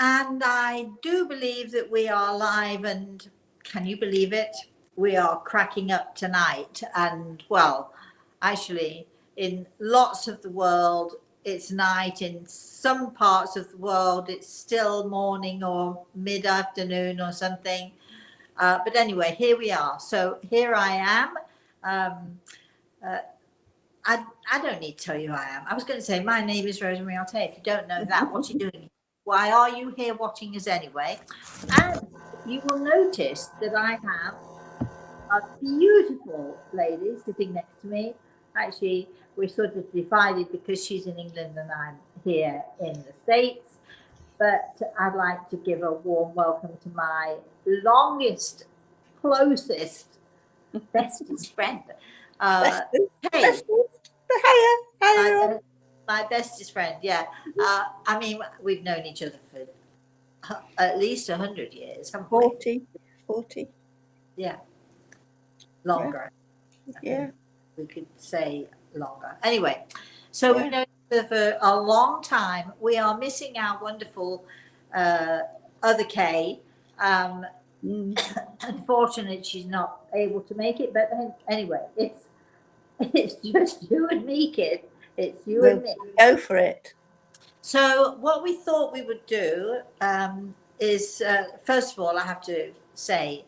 And I do believe that we are live, and can you believe it? We are cracking up tonight. And well, actually, in lots of the world, it's night. In some parts of the world, it's still morning or mid-afternoon or something. But anyway, here we are. So here I am. I don't need to tell you who I am. I was going to say, my name is Rosemary Altea. If you don't know that, what are you doing? Why are you here watching us anyway? And you will notice that I have a beautiful lady sitting next to me. Actually, we're sort of divided because she's in England and I'm here in the States. But I'd like to give a warm welcome to my longest, closest, bestest friend, Kay. Hiya. My bestest friend, yeah. I mean, we've known each other for at least 100 years, haven't we? 40. Yeah. Longer. Yeah. We could say longer. Anyway, so we've known each other for a long time. We are missing our wonderful other Kay. Unfortunately, she's not able to make it. But anyway, it's just you and me, kid. It's you and me. Go for it. So what we thought we would do is, first of all, I have to say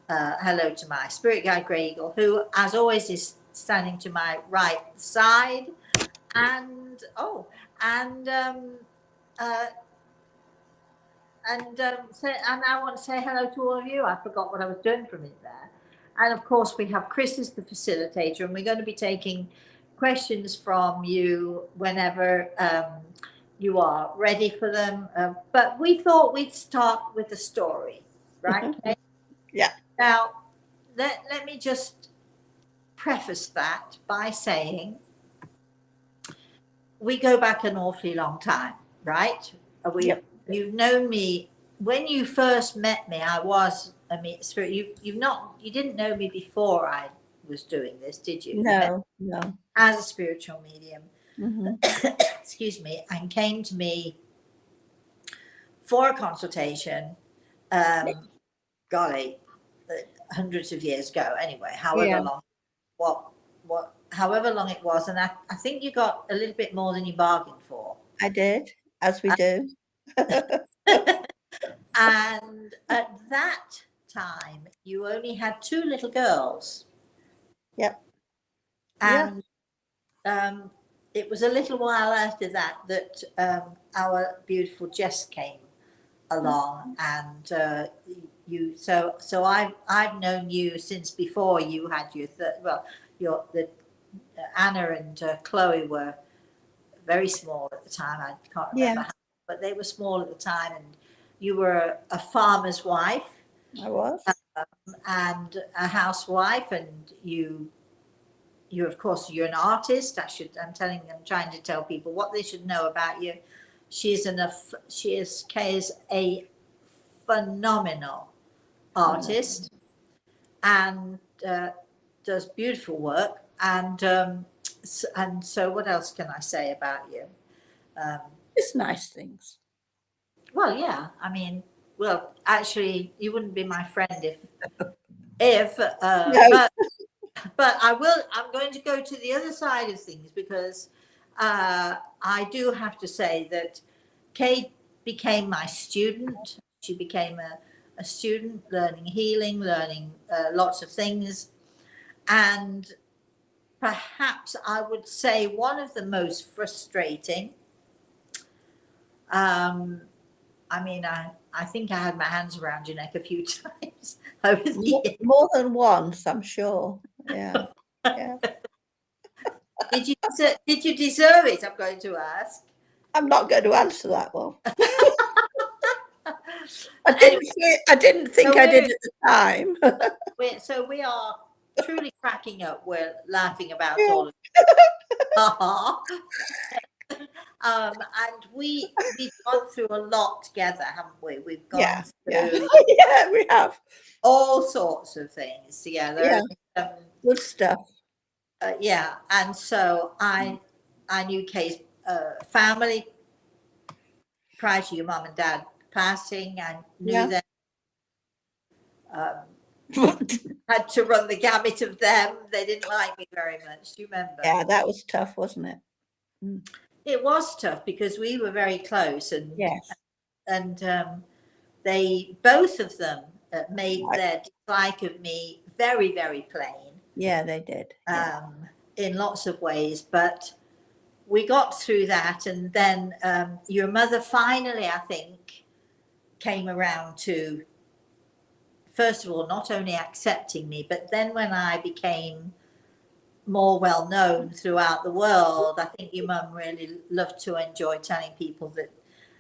hello to my spirit guide, Grey Eagle, who, as always, is standing to my right side. And I want to say hello to all of you. I forgot what I was doing for a minute there. And of course, we have Chris as the facilitator, and we're going to be taking questions from you whenever you are ready for them. But we thought we'd start with a story, right? Okay? Yeah. Now, let me just preface that by saying we go back an awfully long time, right? You've known me when you first met me. I was a spirit. You didn't know me before I was doing this, did you? No. As a spiritual medium, excuse me, and came to me for a consultation. Golly, hundreds of years ago. Anyway, however long it was, and I think you got a little bit more than you bargained for. I did, as we do. And at that time, you only had 2 little girls. Yep. And it was a little while after that our beautiful Jess came along, and so I've known you since before you had your Anna and Chloe were very small at the time. I can't remember how, but they were small at the time, and you were a farmer's wife. I was. And a housewife, and you of course, you're an artist. I'm trying to tell people what they should know about you. Kay is a phenomenal artist, and does beautiful work. And so what else can I say about you? Just nice things. Well, yeah. I mean, well, actually, you wouldn't be my friend if no. But I'm going to go to the other side of things, because I do have to say that Kay became my student. She became a student, learning healing, learning lots of things. And perhaps I would say one of the most frustrating, I mean, I think I had my hands around your neck a few times over the years. More than once, I'm sure. Yeah. Did you deserve it? I'm going to ask. I'm not going to answer that one. I didn't think I did at the time. So we are truly cracking up. We're laughing about all of it. And we've gone through a lot together, haven't we? We've gone through we have all sorts of things together. Good stuff. And so I knew Kay's family prior to your mum and dad passing. I knew Yeah. that had to run the gamut of them. They didn't like me very much. Do you remember? Yeah, that was tough, wasn't it? It was tough because we were very close, and Yes. they both of them made Right. their dislike of me very, very plain. Yeah, they did. Yeah. In lots of ways, but we got through that, and then your mother finally, I think, came around to, first of all, not only accepting me, but then when I became more well known throughout the world, I think your mum really loved to enjoy telling people that,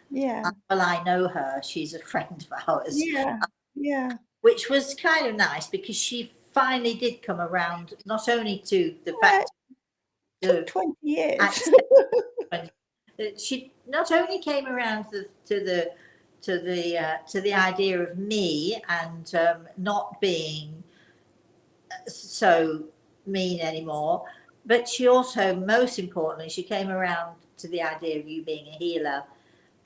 Yeah. well, I know her, she's a friend of ours. Yeah. Yeah. Which was kind of nice because she finally did come around, not only to the fact Took 20 years. she not only came around to the idea of me and not being so mean anymore, but she also, most importantly, she came around to the idea of you being a healer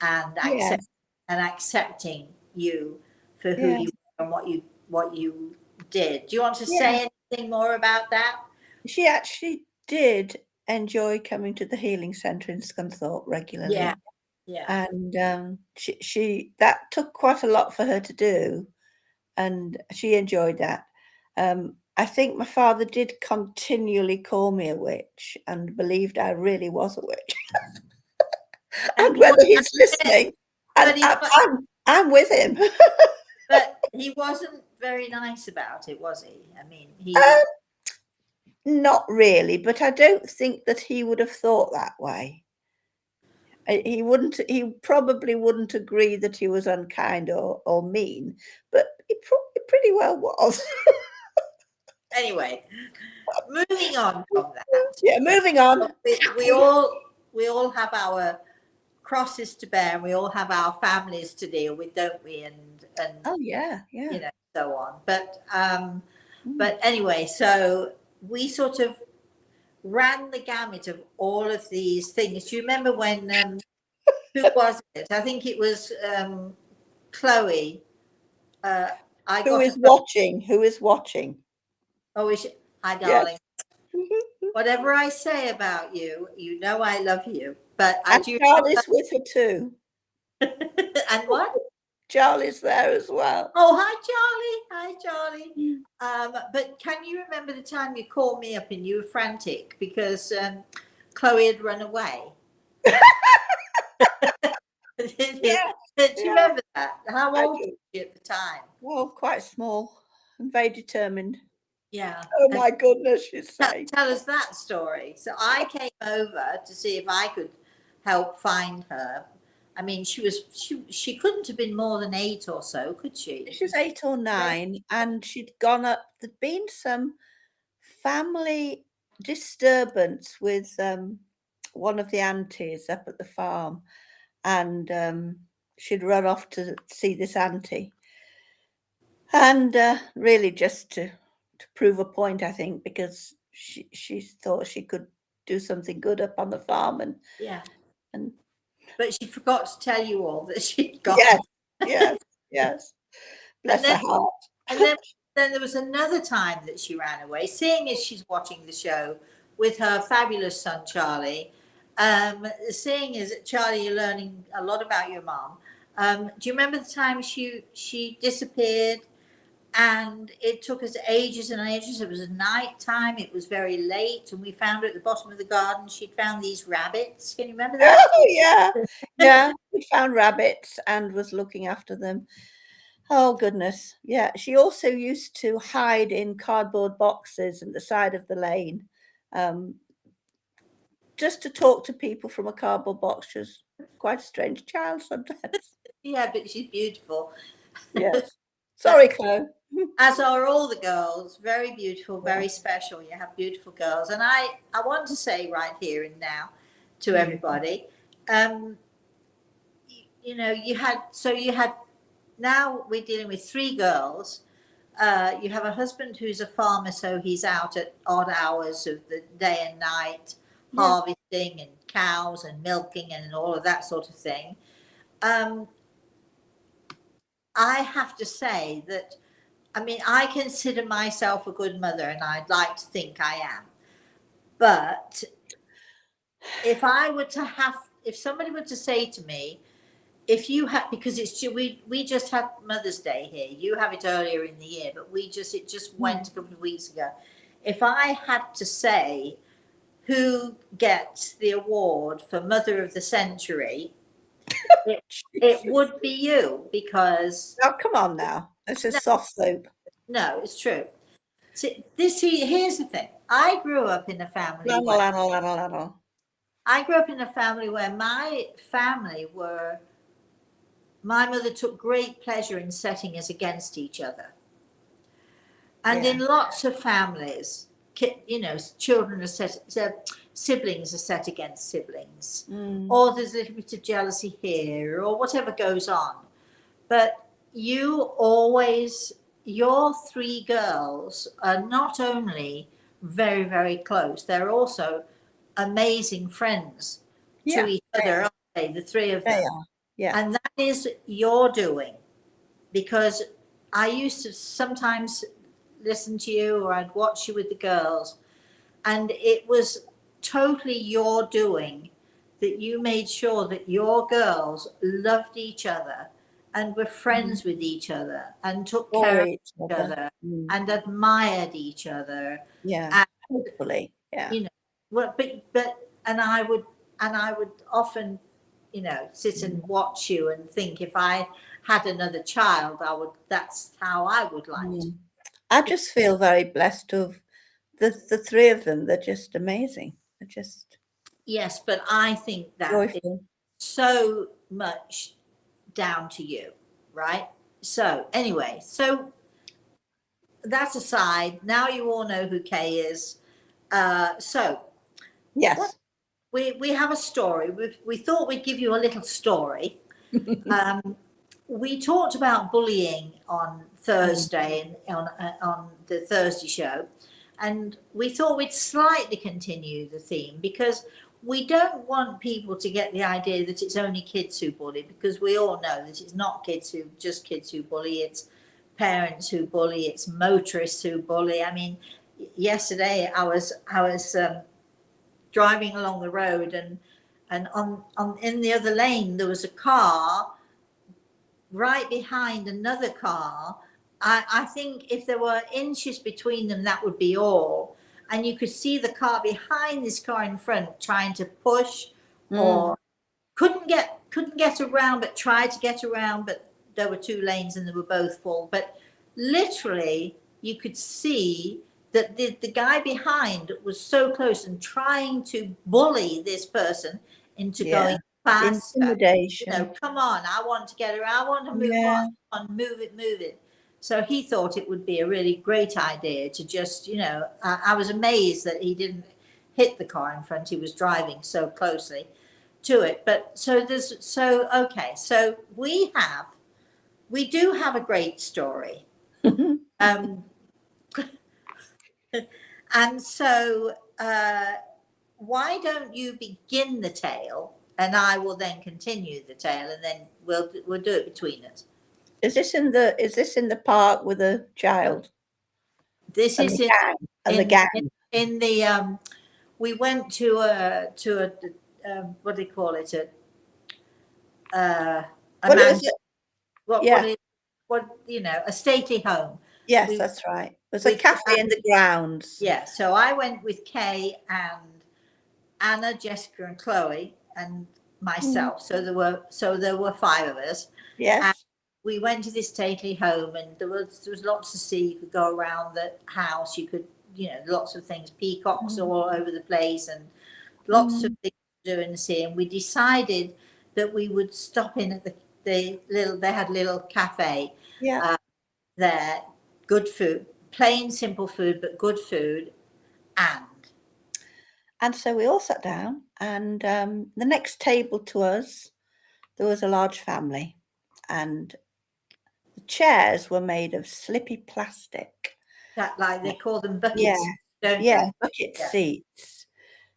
and Yes. accepting you for who Yeah. you were and what you did. Do you want to Yeah. say anything more about that? She actually did enjoy coming to the healing centre in Scunthorpe regularly. Yeah. Yeah. And she that took quite a lot for her to do, and she enjoyed that. I think my father did continually call me a witch and believed I really was a witch. And whether he's listening, and I'm with him. But he wasn't very nice about it, was he? I mean, Not really, but I don't think that he would have thought that way. He probably wouldn't agree that he was unkind or mean, but he probably pretty well was. anyway, moving on from that. Yeah, moving on. We all have our crosses to bear, and we all have our families to deal with, don't we? And Oh yeah, yeah. you know, so on. But anyway, so we sort of ran the gamut of all of these things. Do you remember when who was it? I think it was Chloe. Who is watching? Who is watching? Oh, hi, darling. Yes. Whatever I say about you, you know I love you. But I do. Charlie's with her too. And what? Charlie's there as well. Oh, hi, Charlie. But can you remember the time you called me up and you were frantic because Chloe had run away? Yeah. Do you remember that? How old was you at the time? Well, quite small and very determined. Yeah. Oh my goodness, she's saying. Tell us that story. So I came over to see if I could help find her. I mean, she couldn't have been more than 8 or so, could she? She was 8 or 9, and she'd gone up. There'd been some family disturbance with one of the aunties up at the farm, and she'd run off to see this auntie, and really just to prove a point, I think, because she thought she could do something good up on the farm, and but she forgot to tell you all that she'd got. Yes. Bless her heart. And then there was another time that she ran away, seeing as she's watching the show with her fabulous son Charlie. Seeing as Charlie, you're learning a lot about your mom. Do you remember the time she disappeared? And it took us ages and ages. It was night time. It was very late, and we found her at the bottom of the garden. She'd found these rabbits. Can you remember that? Oh yeah. We found rabbits and was looking after them. Oh goodness, yeah. She also used to hide in cardboard boxes at the side of the lane, just to talk to people from a cardboard box. She was quite a strange child sometimes. Yeah, but she's beautiful. Yes. Sorry, Chloe. As are all the girls, very beautiful, very special. You have beautiful girls. And I want to say right here and now to everybody, you had, now we're dealing with 3 girls. You have a husband who's a farmer, so he's out at odd hours of the day and night, harvesting and cows and milking and all of that sort of thing. I have to say that, I mean, I consider myself a good mother, and I'd like to think I am. But if I were to have, if somebody were to say to me, if you have, because we just had Mother's Day here. You have it earlier in the year, but it just went a couple of weeks ago. If I had to say who gets the award for Mother of the Century, it would be you, because Oh, come on now. This is soft soap. no, it's true. See, here's the thing. I grew up in a family where my mother took great pleasure in setting us against each other. And in lots of families, children are siblings are set against siblings, or there's a little bit of jealousy here, or whatever goes on. But your three girls are not only very, very close, they're also amazing friends to each other, aren't they? The three of them. They are. Yeah. And that is your doing, because I used to sometimes listen to you, or I'd watch you with the girls, and it was totally your doing that you made sure that your girls loved each other and were friends with each other and took care of each other and admired each other. Yeah, and, hopefully. Yeah. And I would often, sit and watch you and think, if I had another child, that's how I would like to. I just feel very blessed to have the three of them. They're just amazing. They're just Yes, but I think that joyful. It's so much down to you, right? So anyway, that aside, now you all know who Kay is. Yes. We have a story. We thought we'd give you a little story. We talked about bullying on Thursday on the Thursday show, and we thought we'd slightly continue the theme, because we don't want people to get the idea that it's only kids who bully, because we all know that it's not kids who bully. It's parents who bully. It's motorists who bully. I mean, yesterday I was driving along the road, and on in the other lane there was a car right behind another car. I think if there were inches between them, that would be all. And you could see the car behind this car in front trying to push, or couldn't get around, but tried to get around, but there were two lanes and they were both full. But literally you could see that the guy behind was so close and trying to bully this person into going faster. Intimidation. Come on, I want to get around, I want to move on, move it. So he thought it would be a really great idea to just, I was amazed that he didn't hit the car in front. He was driving so closely to it. But so we do have a great story. And so why don't you begin the tale, and I will then continue the tale, and then we'll do it between us. Is this in the park with a child? This is the gang. In the we went to a what do you call it? A stately home. Yes, that's right. There's a cafe in the grounds. Yeah. So I went with Kay and Anna, Jessica, and Chloe, and myself. So there were five of us. Yes. And we went to this stately home, and there was lots to see. You could go around the house. You could, lots of things, peacocks all over the place, and lots of things to do in the sea. And we decided that we would stop in at they had a little cafe there. Good food, plain simple food, but good food. And so we all sat down, and the next table to us, there was a large family, and the chairs were made of slippy plastic. That, like, they call them buckets. Bucket seats.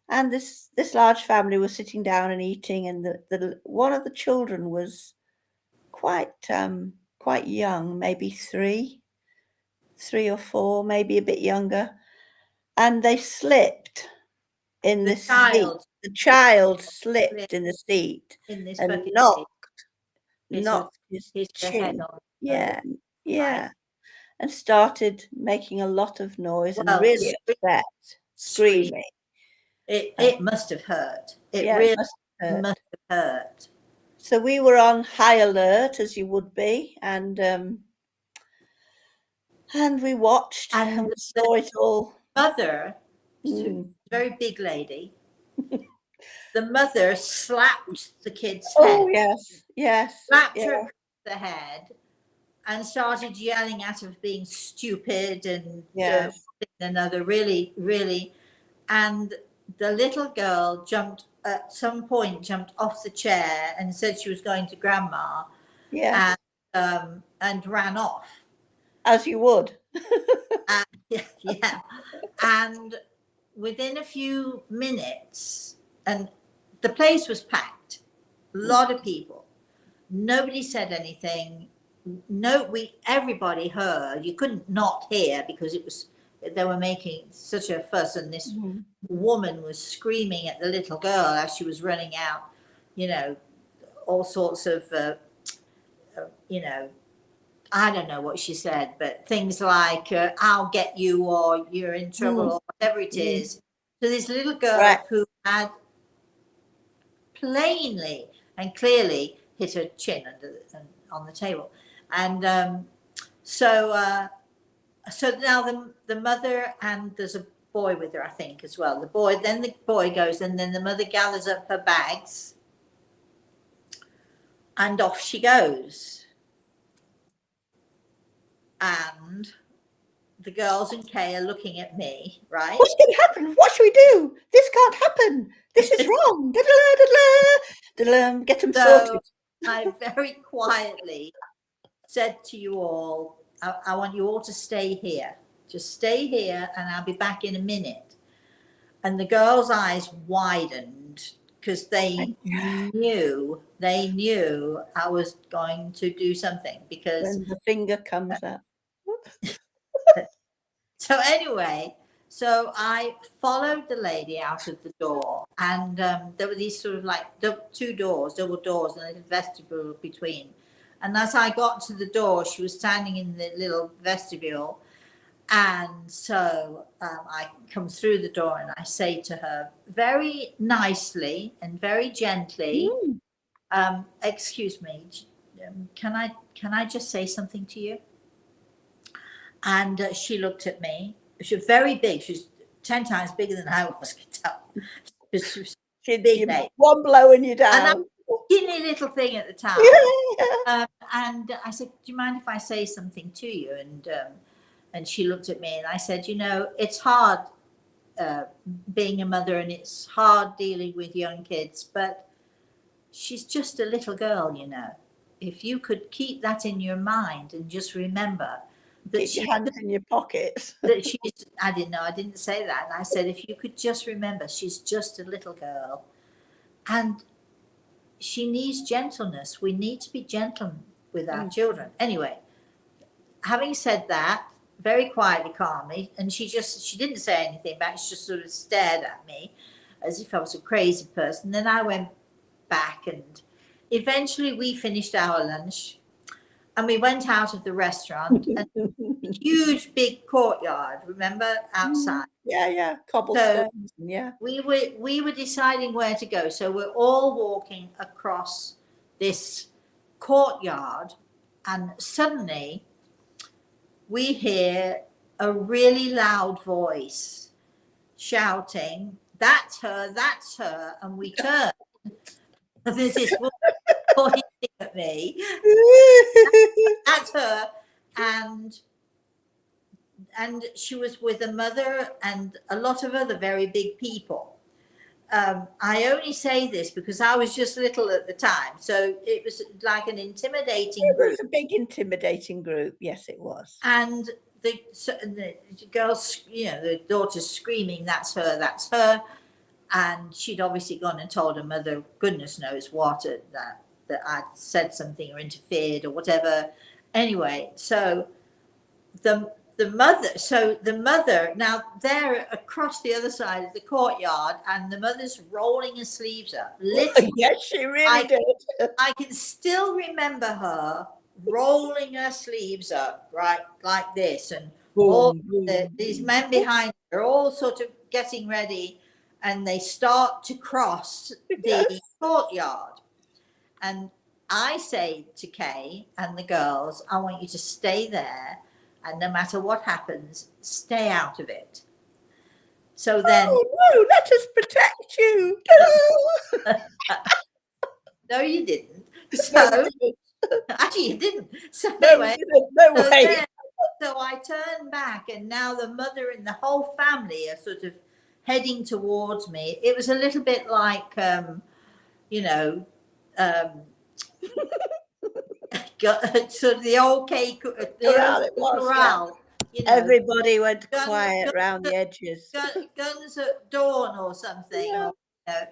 And this large family was sitting down and eating, and the one of the children was quite quite young, maybe 3 or 4, maybe a bit younger, and they slipped in The the seat. child The child slipped in the seat in this and bucket seat knocked his hit the head chin. on. Yeah, Right. yeah, and started making a lot of noise and Well, really upset, scream. screaming. It must have hurt. It Yeah, it really must have hurt. must have hurt. So we were on high alert, as you would be, and we watched and And we saw it all. mother, Mm. very big lady, the mother slapped the kid's Oh head, yes, yes, slapped yeah, her across the head, and started yelling at her for being stupid and yes, another really, really. And the little girl jumped at some point, jumped off the chair and said she was going to grandma, yes, and ran off. as you would. Yeah. And within a few minutes, and the place was packed, a lot of people. Nobody said anything. No, everybody heard. You couldn't not hear because they were making such a fuss, and this woman was screaming at the little girl as she was running out, all sorts of, I don't know what she said, but things like, I'll get you, or you're in trouble, Mm. or whatever it Mm. is. So this little girl Right. who had plainly and clearly hit her chin on the table. And so now the mother, and there's a boy with her, I think, as well. The boy goes, and then the mother gathers up her bags and off she goes. And the girls and Kay are looking at me, right? What's going to happen? What should we do? This can't happen. This is wrong. Get them So sorted. I very quietly said to you all, I want you all to stay here. Just stay here, and I'll be back in a minute. And the girls' eyes widened because they knew I was going to do something, because When the finger comes up. so anyway, so I followed the lady out of the door, and there were these sort of like two doors, double doors, and a vestibule between. And as I got to the door, she was standing in the little vestibule. And so I come through the door and I say to her very nicely and very gently, excuse me, can I just say something to you? And she looked at me. She was very big. She was 10 times bigger than I was, can tell. She was big, one blowing you down. And I'm a skinny little thing at the time. And I said, do you mind if I say something to you? And she looked at me, and I said, it's hard being a mother, and it's hard dealing with young kids, but she's just a little girl, If you could keep that in your mind and just remember that keep your hands in your pockets. I didn't say that. And I said, if you could just remember, she's just a little girl, and she needs gentleness. We need to be gentle with our children. Anyway, having said that, very quietly, calmly, and she didn't say anything back. She just sort of stared at me as if I was a crazy person. Then I went back, and eventually we finished our lunch, and we went out of the restaurant, and a huge big courtyard, remember, outside. Yeah, cobblestones. So yeah, we were deciding where to go. So we're all walking across this courtyard, and suddenly we hear a really loud voice shouting, that's her, and we turn. There's this woman pointing at me. That's her. And she was with a mother and a lot of other very big people. I only say this because I was just little at the time, so it was like an intimidating group. It was a big intimidating group. Yes, it was. And the girls, the daughter's screaming, that's her. And she'd obviously gone and told her mother, goodness knows what, that I'd said something or interfered or whatever. anyway, so the mother, now they're across the other side of the courtyard, and the mother's rolling her sleeves up. Literally, Yes, she really did. I can still remember her rolling her sleeves up, right, like this, and all these men behind her all sort of getting ready, and they start to cross the courtyard. And I say to Kay and the girls, I want you to stay there, and no matter what happens, stay out of it. So then, oh no, let us protect you. no, you didn't. So No, actually, you didn't. So no, anyway, no way. so I turn back, and now the mother and the whole family are sort of heading towards me. It was a little bit like, you know, sort of the old cake, the corral. You know, everybody went quiet around the edges. Guns at dawn or something. Yeah. Or, you know,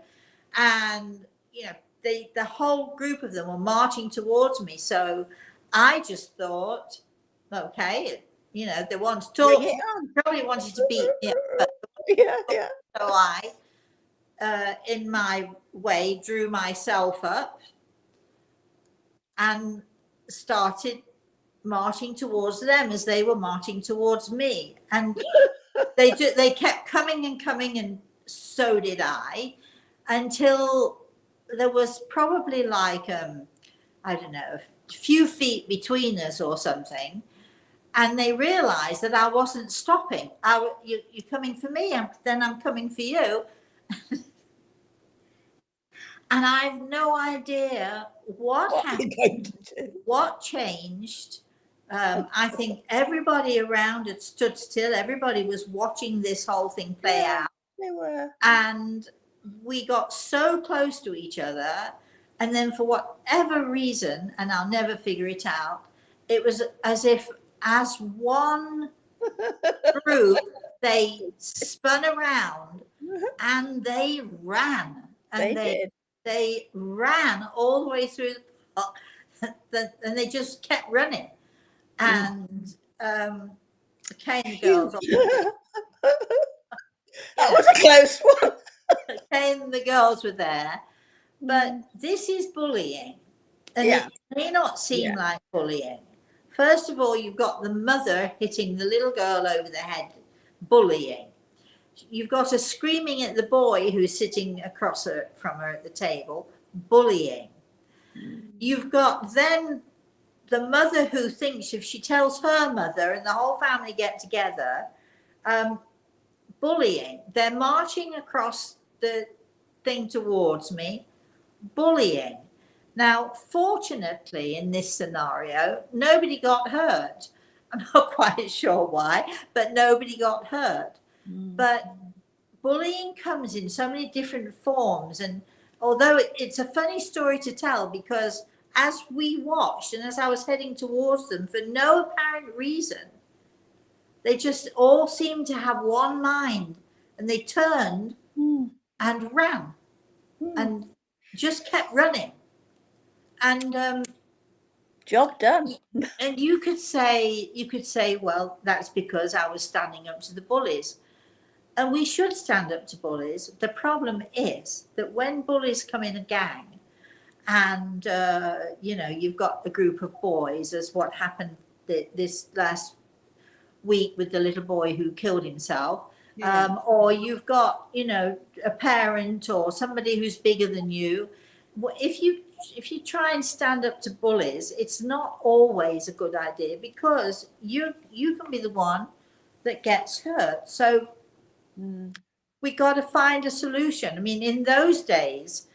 and you know, the whole group of them were marching towards me. So I just thought, okay, you know, they want to talk. Probably wanted to beat me up. Yeah. So I, in my way, drew myself up and started marching towards them as they were marching towards me. And they kept coming and coming, and so did I, until there was probably like, I don't know, a few feet between us or something. And they realized that I wasn't stopping. You're coming for me, then I'm coming for you. And I've no idea what happened, what changed. I think everybody around had stood still. Everybody was watching this whole thing play out. They were. And we got so close to each other. And then for whatever reason, and I'll never figure it out, it was as if as one group, they spun around and they ran. And they ran all the way through the park, and they just kept running. And Kay and the girls. That was a close one. Kay and the girls were there. But this is bullying. And it may not seem like bullying. First of all, you've got the mother hitting the little girl over the head, bullying. You've got her screaming at the boy who's sitting across from her at the table, bullying. You've got then the mother who thinks if she tells her mother and the whole family get together, bullying. They're marching across the thing towards me, bullying. Now, fortunately, in this scenario, nobody got hurt. I'm not quite sure why, but nobody got hurt. But bullying comes in so many different forms. And although it's a funny story to tell, because as we watched and as I was heading towards them, for no apparent reason, they just all seemed to have one mind, and they turned and ran and just kept running. And job done. And you could say, well, that's because I was standing up to the bullies. And we should stand up to bullies. The problem is that when bullies come in a gang, and you know, you've got a group of boys, as what happened this last week with the little boy who killed himself, or you've got, you know, a parent or somebody who's bigger than you. If you try and stand up to bullies, it's not always a good idea, because you can be the one that gets hurt. So we got to find a solution. I mean, in those days,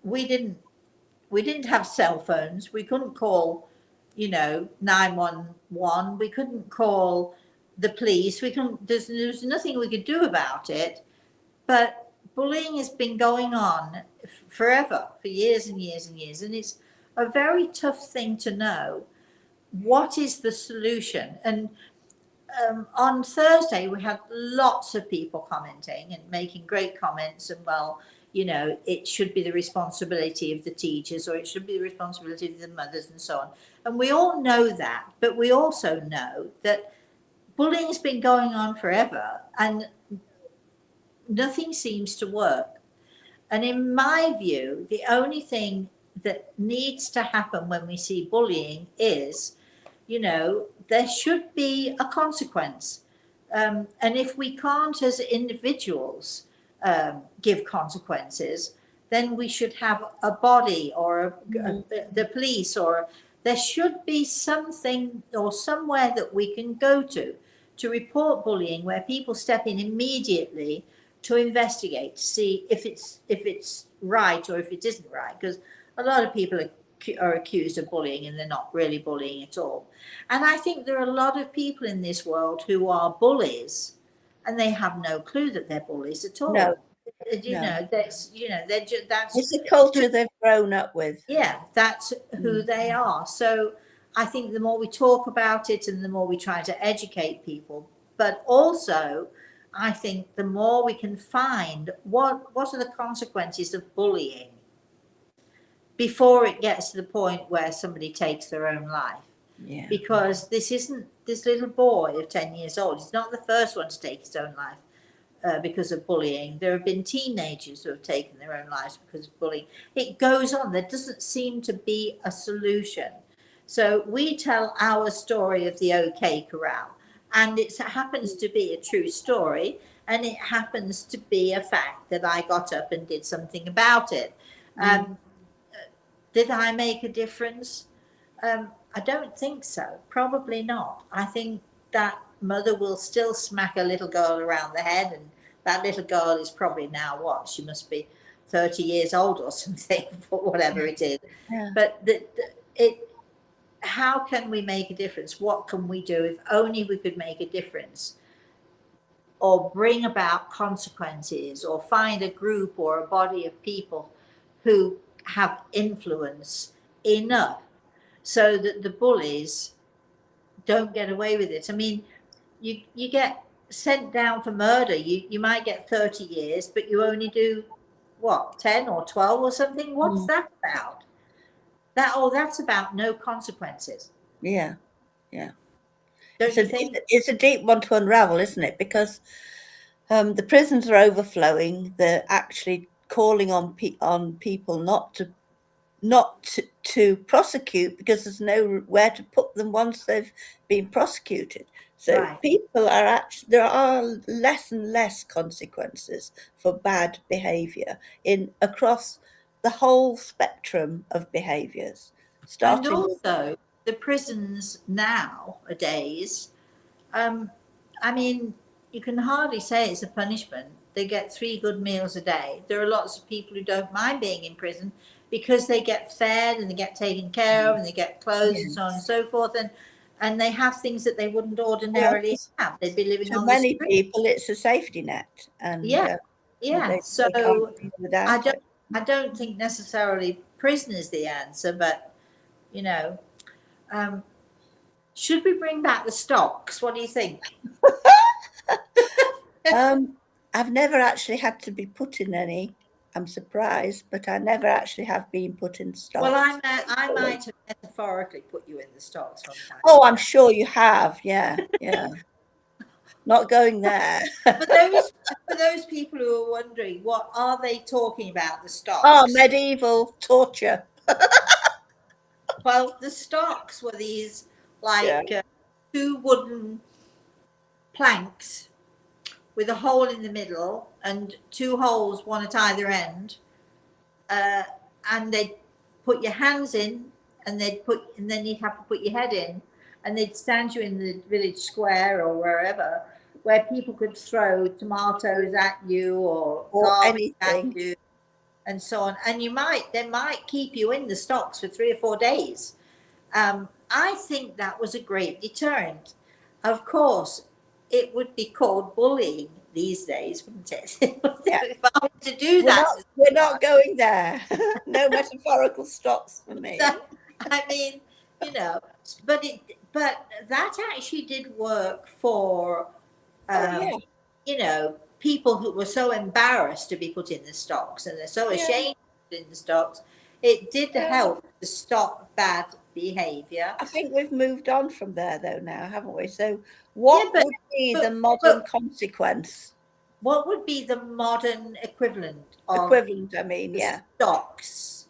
we didn't have cell phones. We couldn't call, you know, 911. We couldn't call the police. We couldn't. There's nothing we could do about it. But bullying has been going on forever, for years and years and years, and it's a very tough thing to know what is the solution. And on Thursday, we had lots of people commenting and making great comments. And well, it should be the responsibility of the teachers, or it should be the responsibility of the mothers, and so on. And we all know that, but we also know that bullying has been going on forever and nothing seems to work. And in my view, the only thing that needs to happen when we see bullying is, there should be a consequence. And if we can't, as individuals, give consequences, then we should have a body or the police, or there should be something or somewhere that we can go to report bullying, where people step in immediately to investigate, to see if it's right or if it isn't right, because a lot of people are accused of bullying and they're not really bullying at all. And I think there are a lot of people in this world who are bullies and they have no clue that they're bullies at all. No, That's it's a culture they've grown up with. Yeah, that's who they are. So I think the more we talk about it and the more we try to educate people, but also I think the more we can find what are the consequences of bullying before it gets to the point where somebody takes their own life. Yeah. Because this isn't this little boy of 10 years old. He's not the first one to take his own life because of bullying. There have been teenagers who have taken their own lives because of bullying. It goes on. There doesn't seem to be a solution. So we tell our story of the OK Corral, and it happens to be a true story, and it happens to be a fact that I got up and did something about it. Did I make a difference? I don't think so. Probably not. I think that mother will still smack a little girl around the head, and that little girl is probably now she must be 30 years old or something, for whatever it is. Yeah. But how can we make a difference? What can we do? If only we could make a difference, or bring about consequences, or find a group or a body of people who have influence enough so that the bullies don't get away with it. I mean, you get sent down for murder, you might get 30 years, but you only do what, 10 or 12 or something? What's that about? That's about no consequences. Yeah. Don't you think? It's a deep one to unravel, isn't it? Because the prisons are overflowing. They're actually calling on people not to prosecute, because there's nowhere to put them once they've been prosecuted. So Right. people there are less and less consequences for bad behaviour across the whole spectrum of behaviours. And also the prisons nowadays, I mean, you can hardly say it's a punishment. They get 3 good meals a day. There are lots of people who don't mind being in prison because they get fed and they get taken care of and they get clothes and so on and so forth, and they have things that they wouldn't ordinarily have. They'd be living on the street. For many people, it's a safety net, and So I don't think necessarily prison is the answer, but should we bring back the stocks? What do you think? I've never actually had to be put in any. I'm surprised, but I never actually have been put in stocks. Well, I might have metaphorically put you in the stocks from time. Oh, I'm sure you have. Yeah. Not going there. For those people who are wondering, what are they talking about, the stocks? Oh, medieval torture. Well, the stocks were these 2 wooden planks with a hole in the middle and 2 holes, one at either end, and they'd put your hands in, and then you'd have to put your head in, and they'd stand you in the village square or wherever, where people could throw tomatoes at you or anything at you, and so on. And they might keep you in the stocks for 3 or 4 days. I think that was a great deterrent. Of course, it would be called bullying these days, wouldn't it? If I were to do that. We're not going there. No metaphorical stocks for me. I mean, but that actually did work for, people who were so embarrassed to be put in the stocks, and they're so Yeah. ashamed to be in the stocks. It did Yeah. help to stop bad behaviour. I think we've moved on from there though now, haven't we? So what but- would be the but- modern consequence? What would be the modern equivalent of Equivalent, I mean, the yeah. stocks?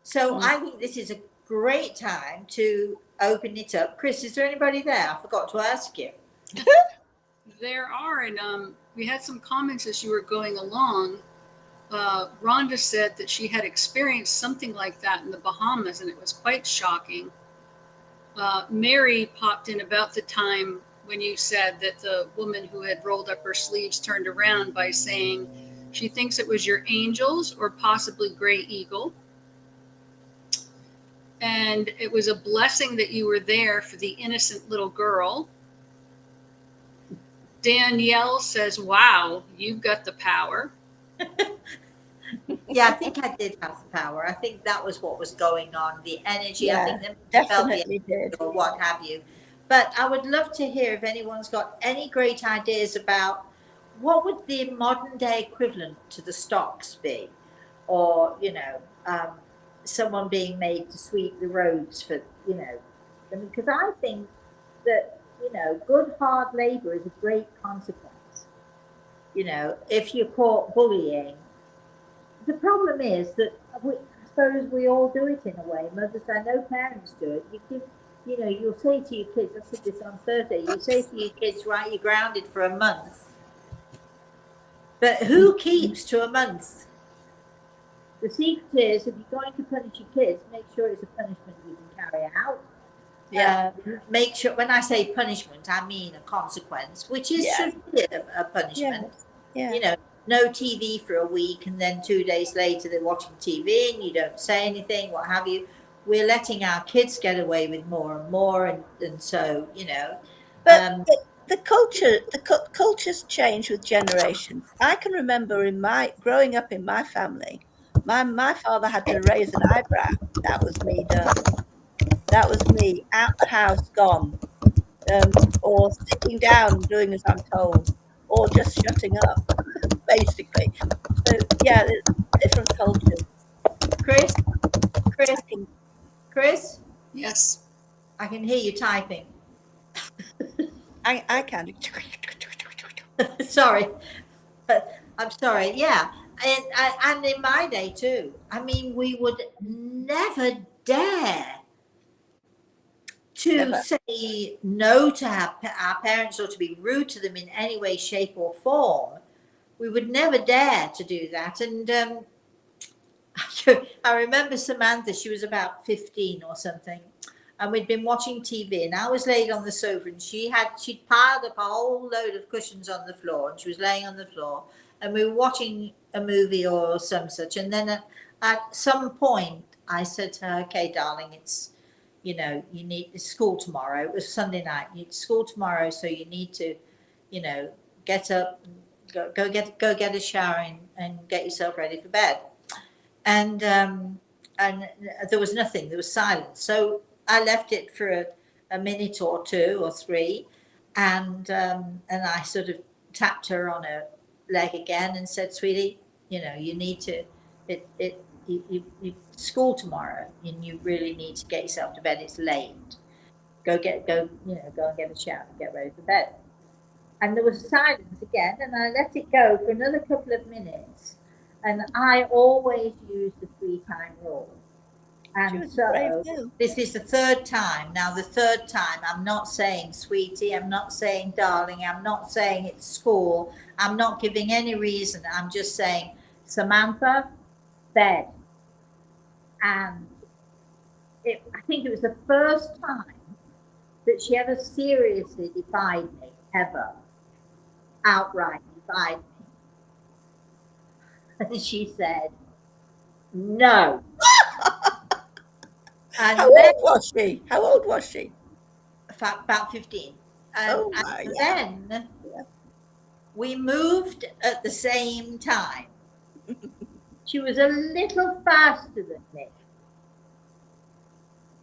So Mm. I think this is a great time to open it up. Chris, is there anybody there? I forgot to ask you. There are, and we had some comments as you were going along. Rhonda said that she had experienced something like that in the Bahamas, and it was quite shocking. Mary popped in about the time when you said that the woman who had rolled up her sleeves turned around by saying she thinks it was your angels or possibly Gray Eagle. And it was a blessing that you were there for the innocent little girl. Danielle says, wow, you've got the power. Yeah, I think I did have the power. I think that was what was going on, the energy. Yeah, I think that definitely did. or what have you. But I would love to hear if anyone's got any great ideas about what would the modern day equivalent to the stocks be, or someone being made to sweep the roads for because I think that good hard labor is a great consequence. If you're caught bullying. The problem is that I suppose we all do it in a way. Mothers, I know parents do it. You'll say to your kids, I said this on Thursday, you'll say to your kids, right, you're grounded for a month. But who keeps to a month? The secret is, if you're going to punish your kids, make sure it's a punishment you can carry out. Yeah. Make sure, when I say punishment, I mean a consequence, which should be a punishment. Yeah. No TV for a week, and then 2 days later they're watching TV and you don't say anything, what have you. We're letting our kids get away with more and more, and so But the cultures change with generations. I can remember growing up in my family, my father had to raise an eyebrow. That was me done. That was me out the house, gone, or sitting down and doing as I'm told, or just shutting up, basically. So yeah, different cultures. Chris, Yes. I can hear you typing. I can. Sorry, but I'm sorry. Yeah, and in my day too. I mean, we would never dare to say no to our parents or to be rude to them in any way, shape, or form. We would never dare to do that. And I remember Samantha, she was about 15 or something, and we'd been watching TV, and I was laid on the sofa, and she'd piled up a whole load of cushions on the floor, and she was laying on the floor, and we were watching a movie or some such. And then at some point I said to her, okay, darling, it's, you need school tomorrow. It was Sunday night. You need school tomorrow, so you need to, get up, go get a shower and get yourself ready for bed. And there was nothing. There was silence. So I left it for a minute or two or three, and I sort of tapped her on her leg again and said, "Sweetie, you need to you school tomorrow, and you really need to get yourself to bed. It's late. Go and get a shower and get ready for bed." And there was silence again, and I let it go for another couple of minutes. And I always use the 3-time rule. And so this is the third time. Now, the third time, I'm not saying sweetie, I'm not saying darling, I'm not saying it's school, I'm not giving any reason. I'm just saying, Samantha, bed. And I think it was the first time that she ever seriously defied me, ever. Outright defied me. And she said, no. And How old was she? About 15. And then we moved at the same time. She was a little faster than me.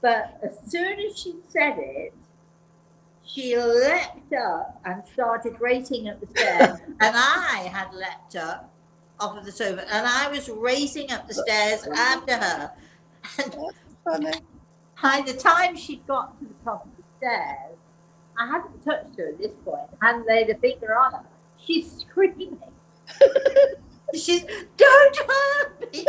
But as soon as she said it, she leapt up and started racing up the stairs, and I had leapt up off of the sofa, and I was racing up the stairs after her. And Funny. by the time she'd got to the top of the stairs, I hadn't touched her at this point, hadn't laid a finger on her. She's screaming. She's, don't hurt me.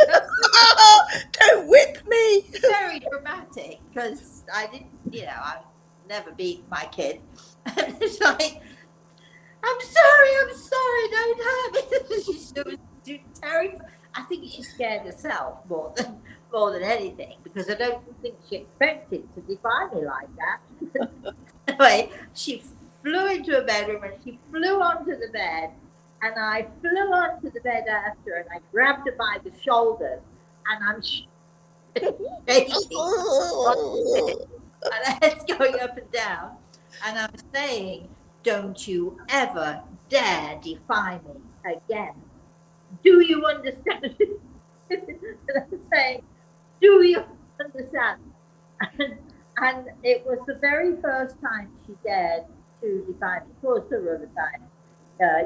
Don't whip me. Very dramatic, because I didn't, I never beat my kid. And it's like, I'm sorry, don't hurt me. She's so terrified. I think she scared herself more than anything, because I don't think she expected to defy me like that. Anyway, she flew into her bedroom and she flew onto the bed, and I flew onto the bed after, and I grabbed her by the shoulders, and I'm shaking, and her head's going up and down, and I'm saying, don't you ever dare defy me again. Do you understand? And I'm saying, do you understand? And it was the very first time she dared to defy me. Of course, there were other times,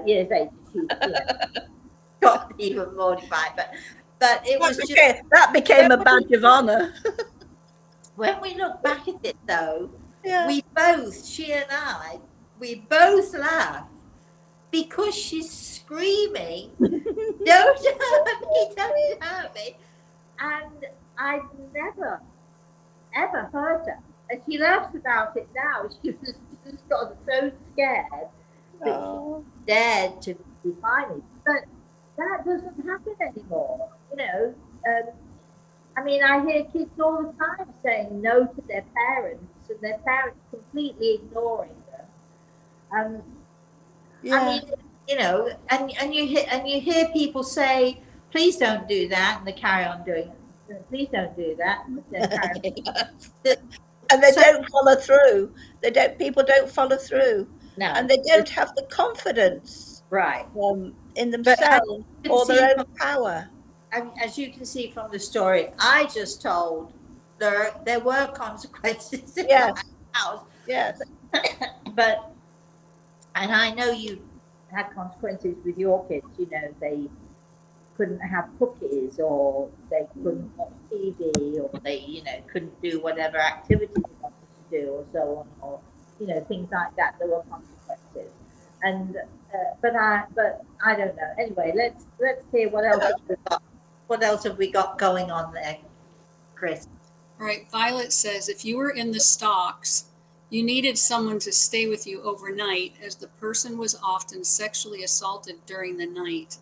years later, she got even more defiant. But it was that became a badge of honor. When we look back at it, though, Yeah. she and I, we both laugh, because she's screaming, don't hurt me. And I've never, ever hurt her. And she laughs about it now. She was just got so scared that she dared to defy me. But that doesn't happen anymore. I mean, I hear kids all the time saying no to their parents, and their parents completely ignoring them. Yeah. I mean, and you hear people say, "Please don't do that," and they carry on doing it. Please don't do that. And they don't follow through. People don't follow through. No, and they don't have the confidence, right, in themselves or their own power. As you can see from the story I just told, there were consequences in my house. Yes. And I know you had consequences with your kids. They couldn't have cookies, or they couldn't watch TV, or they, couldn't do whatever activities they wanted to do, or so on, or things like that. There were consequences, and but I don't know. Anyway, let's hear what else we've got. What else have we got going on there, Chris? All right, Violet says, if you were in the stocks, you needed someone to stay with you overnight, as the person was often sexually assaulted during the night.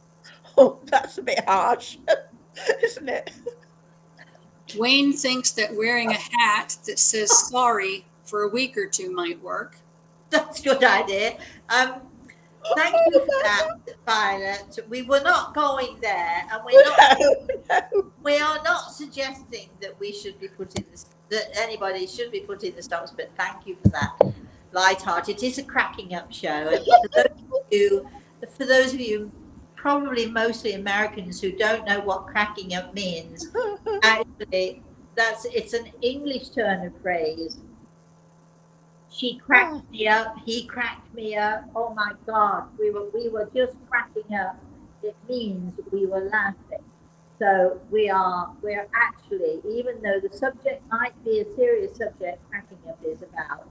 Oh, that's a bit harsh, isn't it? Wayne thinks that wearing a hat that says sorry for a week or two might work. That's a good idea. Thank you for that, Violet. We were not going there, and we are not suggesting that we should be put in that anybody should be put in the stocks. But thank you for that, light-hearted. It is a cracking up show. And for those of you, probably mostly Americans, who don't know what cracking up means, actually, it's an English turn of phrase. She cracked me up. He cracked me up. Oh my God, we were just cracking up. It means we were laughing. So we're actually, even though the subject might be a serious subject, cracking up is about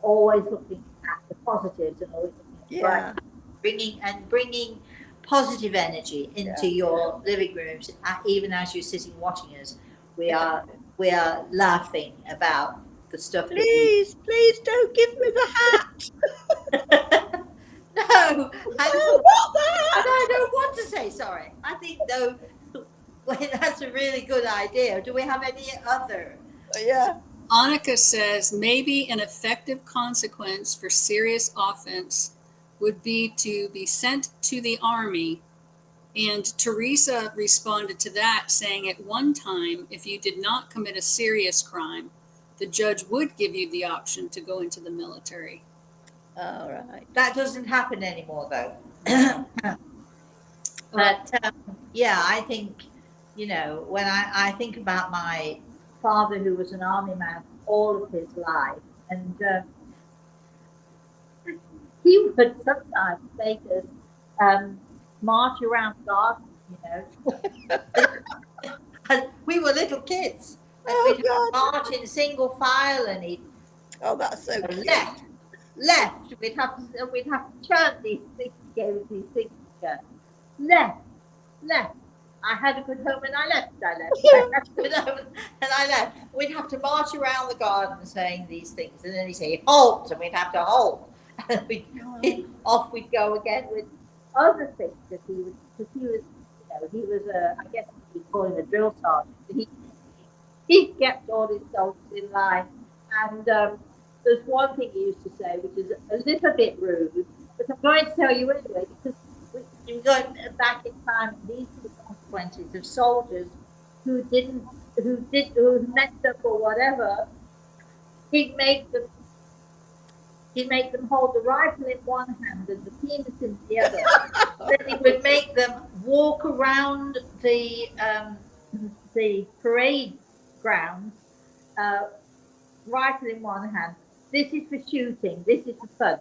always looking at the positives and always looking at bringing positive energy into your living rooms, even as you're sitting watching us. We are laughing about the stuff. Please don't give me the hat. No, I don't want to say sorry. I think though, that's a really good idea. Do we have any other? Yeah. Annika says maybe an effective consequence for serious offense would be to be sent to the army. And Teresa responded to that, saying at one time, if you did not commit a serious crime, the judge would give you the option to go into the military. All right. That doesn't happen anymore, though. But I think, when I think about my father, who was an army man all of his life, and he would sometimes make us march around the garden, you know, and we were little kids, and Oh we'd God. march in single file, and he'd Oh, that's so cute. left. We'd have to chant these things. He gave us these things to chant. Left. I had a good home and I left. I had a good home and I left. We'd have to march around the garden saying these things, and then he'd say halt, and we'd have to halt. And off we'd go again with other things that he was, because he was a, I guess you'd call him a drill sergeant. He kept all his soldiers in line, and there's one thing he used to say, which is a little bit rude, but I'm going to tell you anyway, because we're going back in time, and these are the consequences of soldiers who messed up or whatever. He'd make them hold the rifle in one hand and the penis in the other. Then he would make them walk around the parade grounds, rifle in one hand. This is for shooting. This is for fun.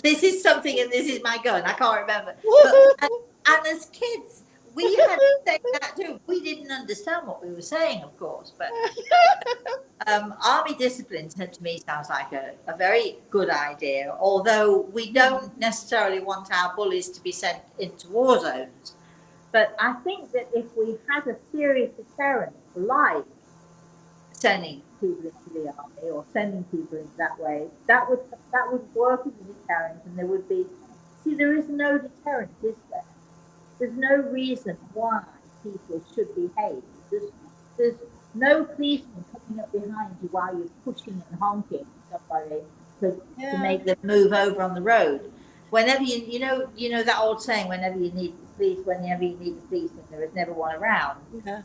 This is something, and this is my gun. I can't remember. And as kids, we had to say that too. We didn't understand what we were saying, of course, but army discipline to me sounds like a very good idea, although we don't necessarily want our bullies to be sent into war zones. But I think that if we had a serious deterrent, like sending people into the army or sending people in that way, that would work as a deterrent, and there would be. See, there is no deterrent, is there? There's no reason why people should behave. There's no policeman coming up behind you while you're pushing and honking somebody to make them move over on the road. Whenever you know that old saying, whenever you need the policeman, there is never one around. Yeah.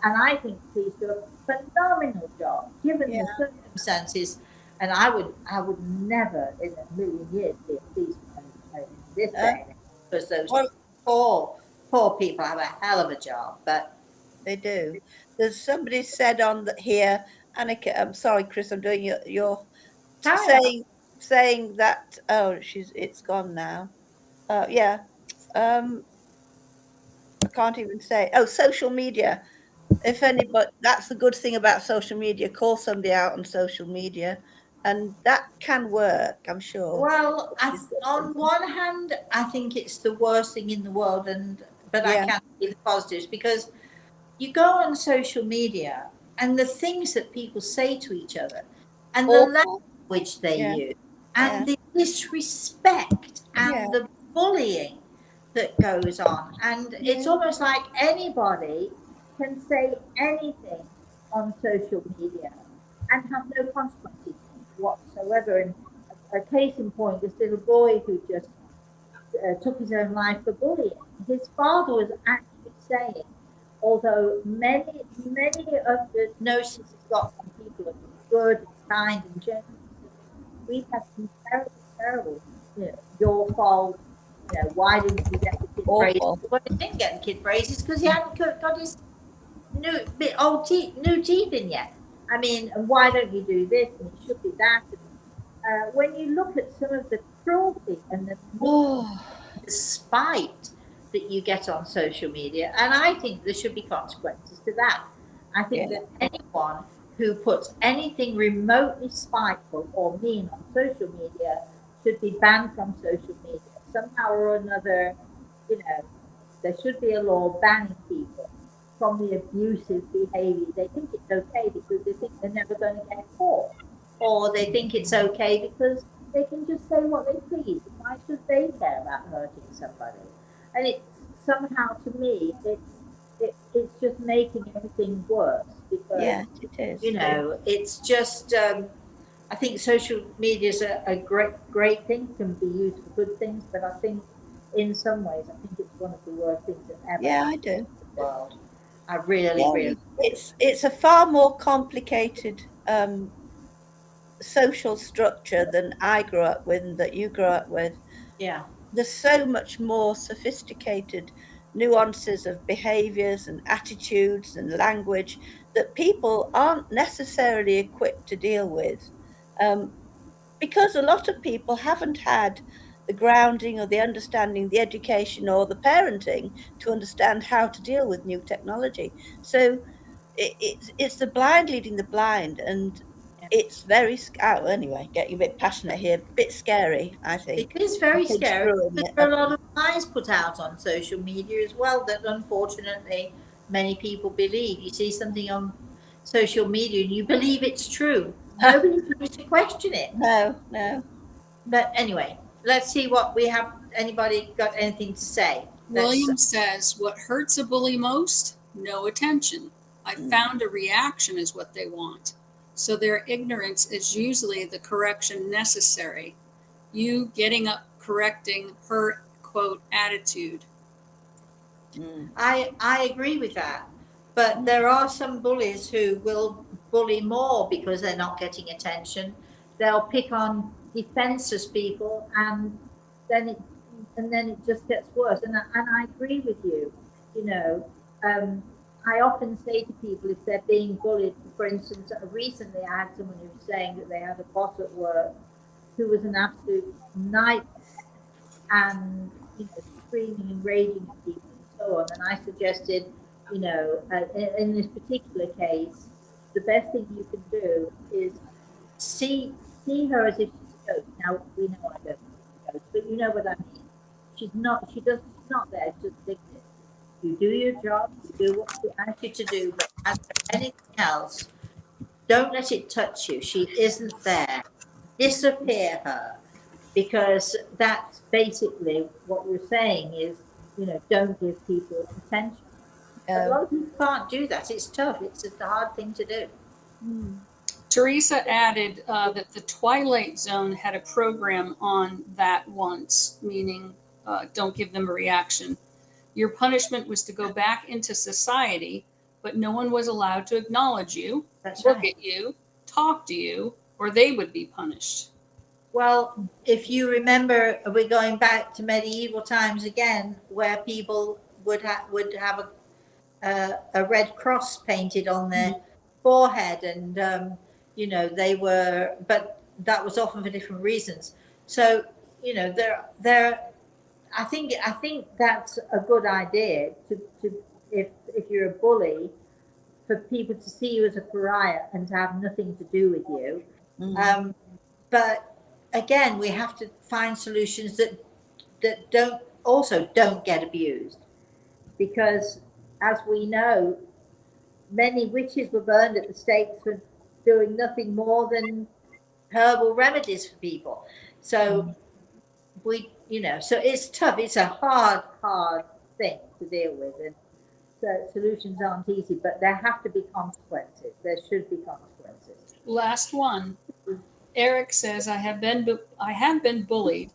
And I think police do a phenomenal job, given the circumstances. And I would never in a million years be a policeman in this day, because those poor people have a hell of a job. But they do. There's somebody said on here, Annika. I'm sorry, Chris. I'm doing your saying that. Oh, it's gone now. Yeah. I can't even say. Oh, social media. If anybody, that's the good thing about social media. Call somebody out on social media, and that can work, I'm sure. Well, on one hand, I think it's the worst thing in the world, but I can't see the positives, because you go on social media and the things that people say to each other, and the language they use, and the disrespect, and the bullying that goes on, and it's almost like anybody can say anything on social media and have no consequences whatsoever. And a case in point, this little boy who just took his own life for bullying. His father was actually saying, although many of the notions he's got from people are good and kind and generous, we've had some terrible, your fault, why didn't you get the kid braces? Well, he didn't get the kid braces because he hadn't got his new teeth in yet. I mean, and why don't you do this? And it should be that. And, when you look at some of the cruelty and the spite that you get on social media, and I think there should be consequences to that. I think that anyone who puts anything remotely spiteful or mean on social media should be banned from social media. Somehow or another, there should be a law banning people from the abusive behavior. They think it's okay because they think they're never going to get caught, or they think it's okay because they can just say what they please. Why should they care about hurting somebody? And it's somehow, to me, it's just making everything worse, because it is. It's just I think social media is a great thing, can be used for good things, but I think in some ways I think it's one of the worst things that ever happened in the world. I really it's a far more complicated social structure than I grew up with and that you grew up with. There's so much more sophisticated nuances of behaviors and attitudes and language that people aren't necessarily equipped to deal with. because a lot of people haven't had the grounding or the understanding, the education or the parenting to understand how to deal with new technology. So it's the blind leading the blind, and it's very anyway, getting a bit passionate here, a bit scary, I think. It is very scary Construing because it. there are a lot of lies put out on social media as well that unfortunately many people believe. You see something on social media and you believe it's true. Nobody tries to question it. No. But anyway, let's see what we have. Anybody got anything to say? William says, what hurts a bully most? No attention. I found a reaction is what they want. So their ignorance is usually the correction necessary. You getting up, correcting her, quote, attitude. I agree with that. But there are some bullies who will bully more because they're not getting attention. They'll pick on defenseless people, and then it just gets worse. And I agree with you. You know, I often say to people if they're being bullied. For instance, recently I had someone who was saying that they had a boss at work who was an absolute nightmare, and screaming and raging at people and so on. And I suggested, in this particular case, the best thing you can do is see her as if she's a ghost. Now we know I don't think she's a ghost, but you know what I mean. She's not. She's not there. She doesn't exist. You do your job. You do what we ask you to do. But as for anything else, don't let it touch you. She isn't there. Disappear her, because that's basically what we're saying is, don't give people attention. But a lot of people can't do that. It's tough. It's a hard thing to do. Teresa added that the Twilight Zone had a program on that once, meaning don't give them a reaction. Your punishment was to go back into society, but no one was allowed to acknowledge you, look at you, talk to you, or they would be punished. Well, if you remember, we're going back to medieval times again, where people would have a red cross painted on their forehead, and they were, but that was often for different reasons. So I think that's a good idea to if you're a bully, for people to see you as a pariah and to have nothing to do with you. But again, we have to find solutions that don't get abused, because as we know, many witches were burned at the stakes for doing nothing more than herbal remedies for people. So so it's tough. It's a hard thing to deal with, and so solutions aren't easy, but there have to be consequences. There should be consequences. Last one. Eric says, I have been bullied,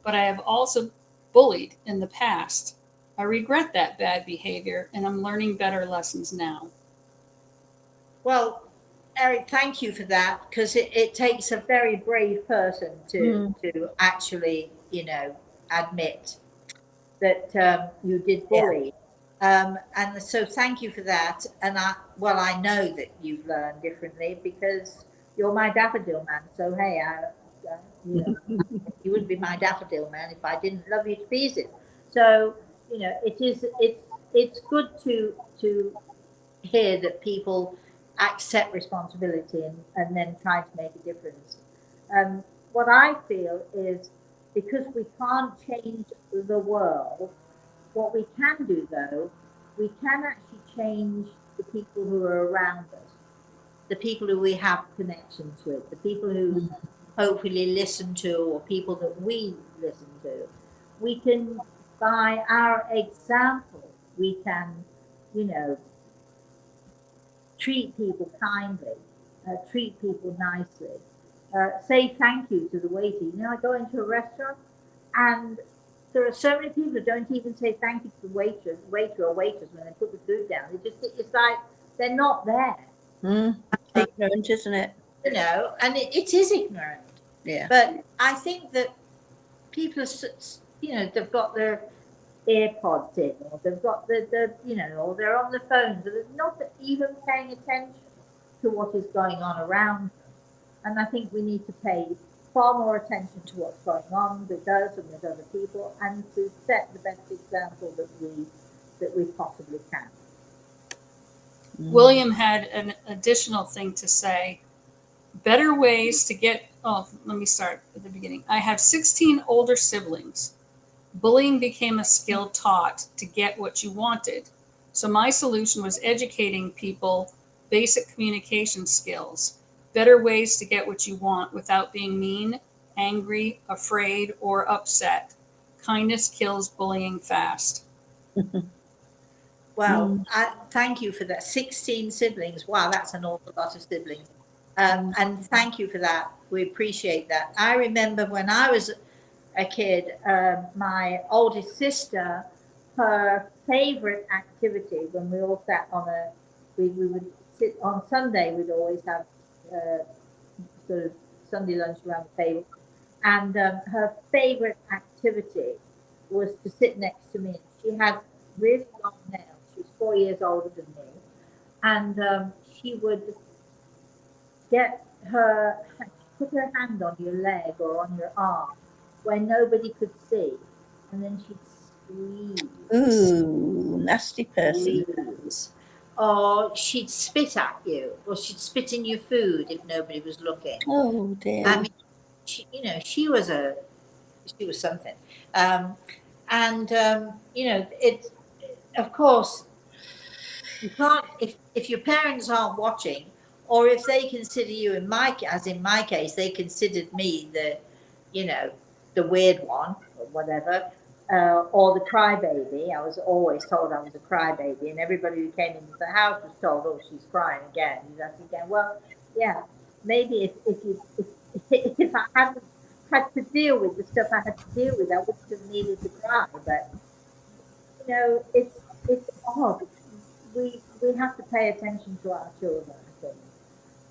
but I have also bullied in the past. I regret that bad behavior, and I'm learning better lessons now. Well, Eric, thank you for that, because it takes a very brave person to actually, admit that you did bully. And so thank you for that. And I know that you've learned differently, because you're my daffodil man. So hey, you wouldn't be my daffodil man if I didn't love you to pieces. So it's good to hear that people accept responsibility and then try to make a difference. What I feel is, because we can't change the world, what we can do, though, we can actually change the people who are around us, the people who we have connections with, the people who hopefully listen to, or people that we listen to. We can, by our example, we can, treat people kindly, treat people nicely, say thank you to the waiter. I go into a restaurant, and there are so many people who don't even say thank you to the waiter or waitress when they put the food down. It's like they're not there. Ignorant, isn't it? And it is ignorant. Yeah. But I think that people are, they've got their AirPods in, or they've got or they're on the phones, or they're not even paying attention to what is going on around them. And I think we need to pay far more attention to what's going on with us and with other people, and to set the best example that we possibly can. William had an additional thing to say. Better ways to get, let me start at the beginning. I have 16 older siblings. Bullying became a skill taught to get what you wanted. So my solution was educating people basic communication skills, better ways to get what you want without being mean, angry, afraid, or upset. Kindness kills bullying fast. Well, I thank you for that. 16 siblings. Wow, that's an awful lot of siblings. And thank you for that. We appreciate that. I remember when I was a kid, my oldest sister, her favorite activity when we all sat on we would sit on Sunday, we'd always have sort of Sunday lunch around the table. And her favorite activity was to sit next to me. She had really long nails. She was 4 years older than me. And she would put her hand on your leg or on your arm where nobody could see. And then she'd squeeze. Ooh, nasty person. Squeeze. Or she'd spit at you, or she'd spit in your food if nobody was looking. Oh dear. I mean, she was something. It's, of course, you can't, if your parents aren't watching, or if they consider you, in my case, they considered me the weird one or whatever, or the crybaby. I was always told I was a crybaby, and everybody who came into the house was told, "Oh, she's crying again." Well, yeah, maybe if I hadn't had to deal with the stuff I had to deal with, I wouldn't have needed to cry. But it's odd. We have to pay attention to our children, I think,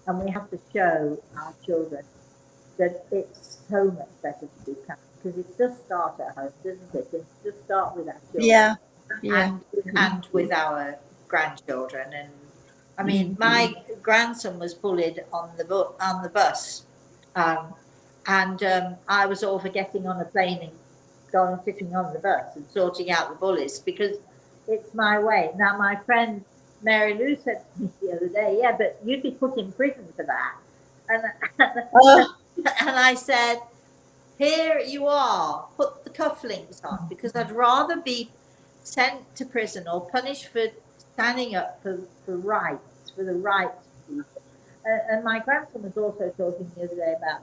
and we have to show our children that it's so much better to be kind, because it does start at home, doesn't it? It does start with our children, and with our grandchildren. And I mean, my grandson was bullied on the bus, and I was all for getting on a plane and going and sitting on the bus and sorting out the bullies, because it's my way. Now, my friend Mary Lou said to me the other day, "Yeah, but you'd be put in prison for that." And I said, "Here you are, put the cufflinks on, because I'd rather be sent to prison or punished for standing up for the rights of people." And my grandson was also talking the other day about,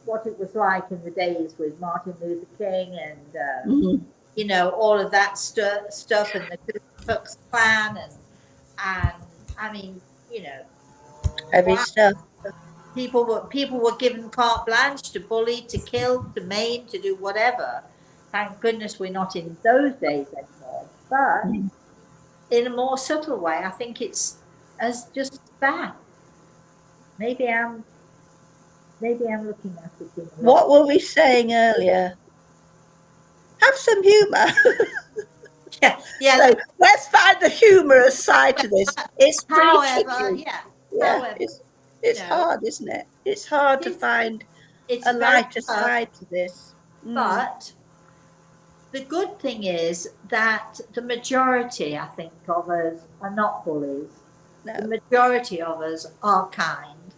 what it was like in the days with Martin Luther King and, all of that stuff, and the Ku Klux Klan, and I mean, Heavy stuff. people were given carte blanche to bully, to kill, to maim, to do whatever. Thank goodness we're not in those days anymore. But in a more subtle way, I think it's just as bad. Maybe I'm looking at it in the What were we saying earlier? Have some humour. yeah. So let's find the humorous side to this. It's pretty tricky. However, it's hard, isn't it? It's hard to find a lighter side to this. But the good thing is that the majority, I think, of us are not bullies. No. The majority of us are kind.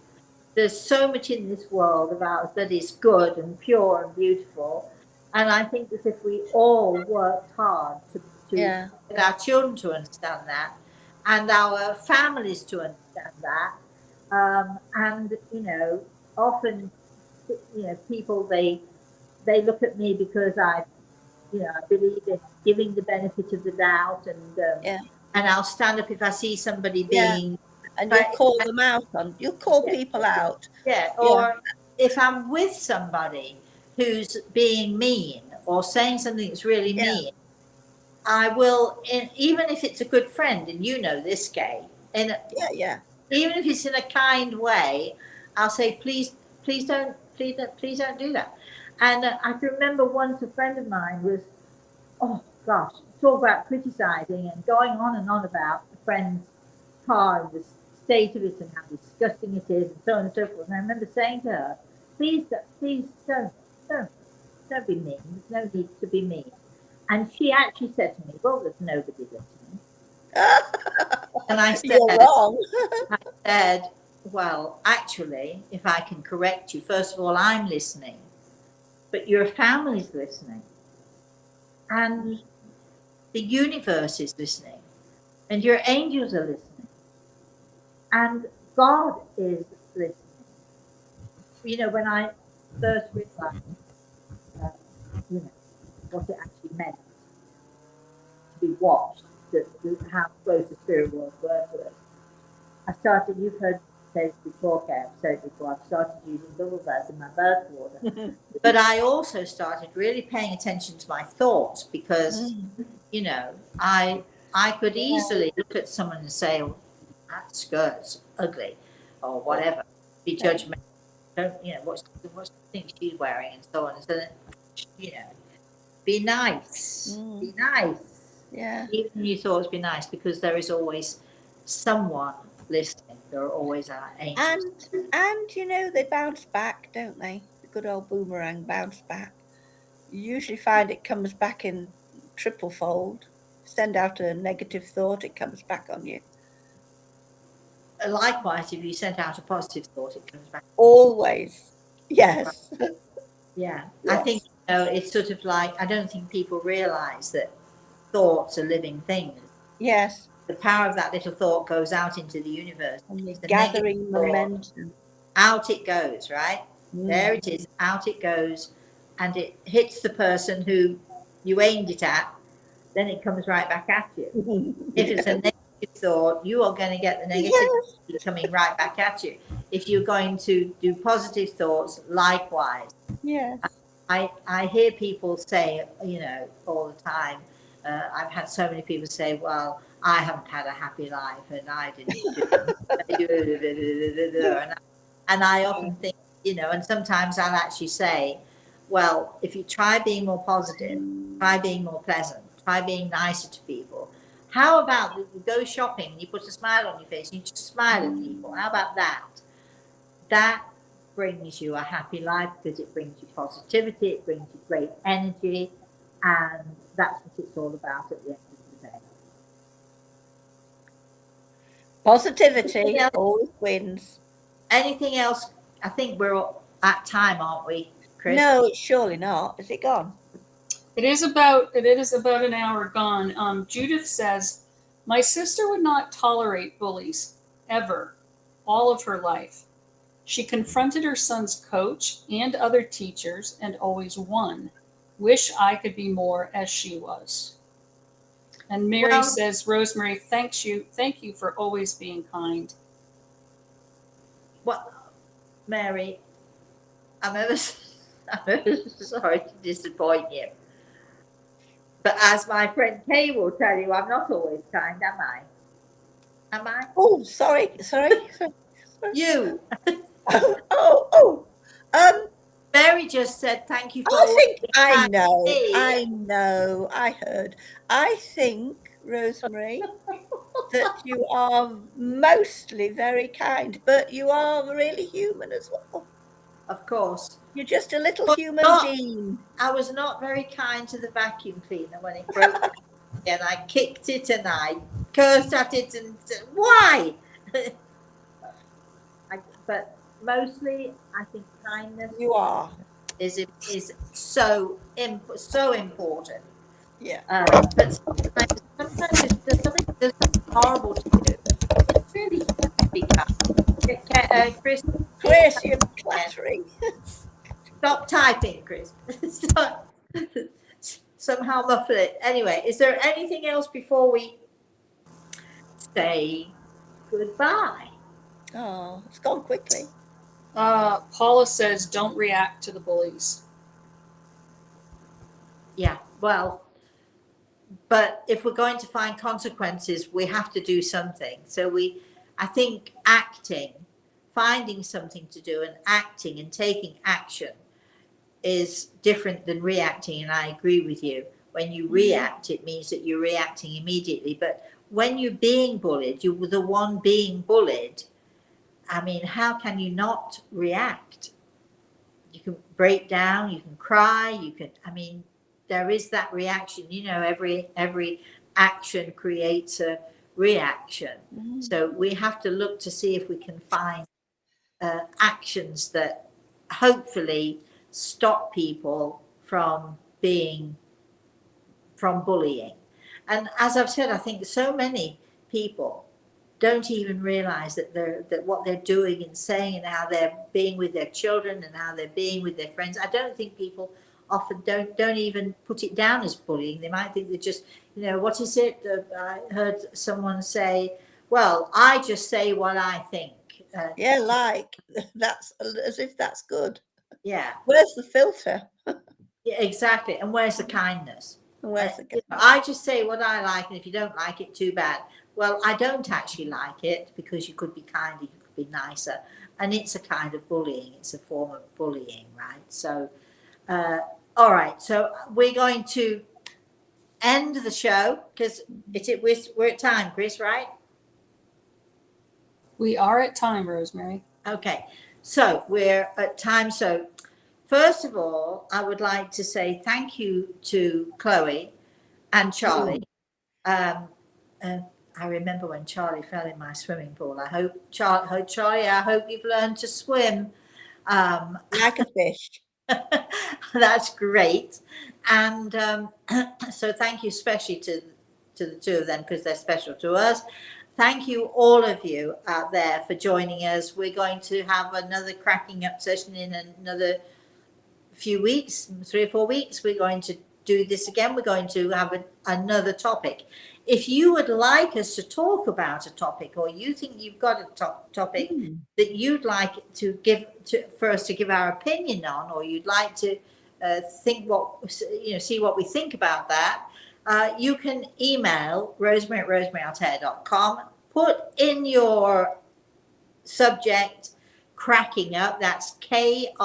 There's so much in this world of ours that is good and pure and beautiful. And I think that if we all worked hard to get our children to understand that, and our families to understand that, and often people they look at me because I believe in giving the benefit of the doubt, and I'll stand up if I see somebody being, and you'll call them out you'll call people out. Or if I'm with somebody who's being mean or saying something that's really mean, I will, even if it's a good friend, and this, Kay, even if it's in a kind way, I'll say, please don't do that. And I can remember once a friend of mine was, talk about criticizing and going on and on about a friend's car in the state of it and how disgusting it is and so on and so forth. And I remember saying to her, please don't be mean. There's no need to be mean. And she actually said to me, well, there's nobody listening. And You're wrong. I said, well, actually, if I can correct you, first of all, I'm listening, but your family's listening. And the universe is listening. And your angels are listening. And God is listening. You know, when I first realized, what it actually meant to be watched, how close the spirit world were to us, I started, you've heard me say this before, Kay, I've said it before, I've started using bubble baths in my birth water. But I also started really paying attention to my thoughts because, you know, I could easily look at someone and say, oh, that skirt's ugly or whatever, be judgmental, don't, you know, what's the thing she's wearing and so on. And so, you know, be nice, be nice. Yeah. Even your thoughts, be nice, because there is always someone listening. There are always our angels. And you know, they bounce back, don't they? The good old boomerang bounce back. You usually find it comes back in triple fold. Send out a negative thought, it comes back on you. Likewise, if you send out a positive thought, it comes back. Always. Yes. Yeah. Yes. I think, you know, it's sort of like, I don't think people realize that thoughts are living things. Yes. The power of that little thought goes out into the universe. And you're The gathering negative thought, momentum. out it goes, right? There it is, out it goes, and it hits the person who you aimed it at, then it comes right back at you. If it's a negative thought, you are going to get the negativity coming right back at you. If you're going to do positive thoughts, likewise. Yes. I hear people say, you know, all the time, I've had so many people say, well, I haven't had a happy life and I didn't do and I often think, you know, and sometimes I'll actually say, well, if you try being more positive, try being more pleasant, try being nicer to people. How about you go shopping and you put a smile on your face and you just smile at people? How about that? That brings you a happy life because it brings you positivity, it brings you great energy, and that's what it's all about at the end of the day. Positivity always wins. Anything else? I think we're all at time, aren't we, Chris? No, it's surely not. Is it gone? It is about an hour gone. Judith says, my sister would not tolerate bullies ever, all of her life. She confronted her son's coach and other teachers and always won. Wish I could be more as she was. And Mary says, Rosemary, thank you for always being kind. Well, Mary, I'm ever sorry to disappoint you. But as my friend Kay will tell you, I'm not always kind, am I? Am I? Oh, sorry. You. Mary just said thank you for I heard. I think, Rosemary, that you are mostly very kind, but you are really human as well. Of course. You're just a little human being. I was not very kind to the vacuum cleaner when it broke and I kicked it and I cursed at it and said, why? But mostly, I think kindness is so important. Yeah. But sometimes if there's something that's horrible to do, it's really be kind. Chris, you're clattering. Stop typing, Chris. Somehow muffle it. Anyway, is there anything else before we say goodbye? Oh, it's gone quickly. Paula says, don't react to the bullies. Yeah, well, but if we're going to find consequences, we have to do something. So I think finding something to do and acting and taking action is different than reacting. And I agree with you. When you react, it means that you're reacting immediately. But when you're being bullied, you were the one being bullied. I mean, how can you not react? You can break down, you can cry, I mean, there is that reaction, every action creates a reaction. So we have to look to see if we can find actions that hopefully stop people from bullying. And as I've said, I think so many people don't even realize that what they're doing and saying and how they're being with their children and how they're being with their friends. I don't think people often don't even put it down as bullying. They might think they're just, what is it? I heard someone say, well, I just say what I think. That's as if that's good. Yeah. Where's the filter? Yeah, exactly. And where's the kindness? Where's the kindness? I just say what I like, and if you don't like it, too bad. Well, I don't actually like it, because you could be kinder, you could be nicer, and it's a kind of bullying. It's a form of bullying, right? So, all right. So we're going to end the show because we're at time, Chris, right? We are at time, Rosemary. Okay. So we're at time. So first of all, I would like to say thank you to Chloe and Charlie. I remember when Charlie fell in my swimming pool. Charlie, I hope you've learned to swim. Like a fish. That's great. And so thank you especially to the two of them, because they're special to us. Thank you, all of you out there, for joining us. We're going to have another cracking up session in another few weeks, 3 or 4 weeks. We're going to do this again. We're going to have another topic. If you would like us to talk about a topic, or you think you've got a topic that you'd like for us to give our opinion on, or you'd like to see what we think about that, you can email rosemary@rosemaryaLtea.com. Put in your subject "cracking up." That's KRAKING.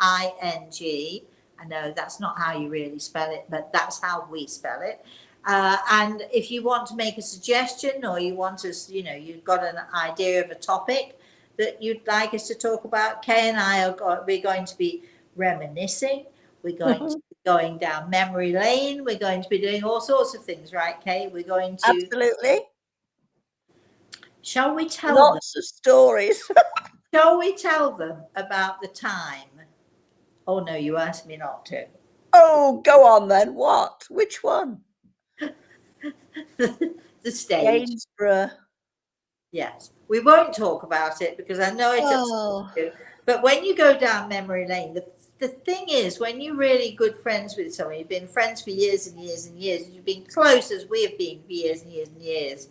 I know that's not how you really spell it, but that's how we spell it. And if you want to make a suggestion, or you want us, you've got an idea of a topic that you'd like us to talk about, Kay and I we're going to be reminiscing. We're going to be going down memory lane. We're going to be doing all sorts of things, right, Kay? We're going to. Absolutely. Shall we tell Lots of stories. Shall we tell them about the time? Oh, no, you asked me not to. Oh, go on then. What? Which one? The stage. Gainsborough. Yes. We won't talk about it because I know it's upset you. But when you go down memory lane, the thing is, when you're really good friends with someone, you've been friends for years and years and years, you've been close as we have been for years and years and years,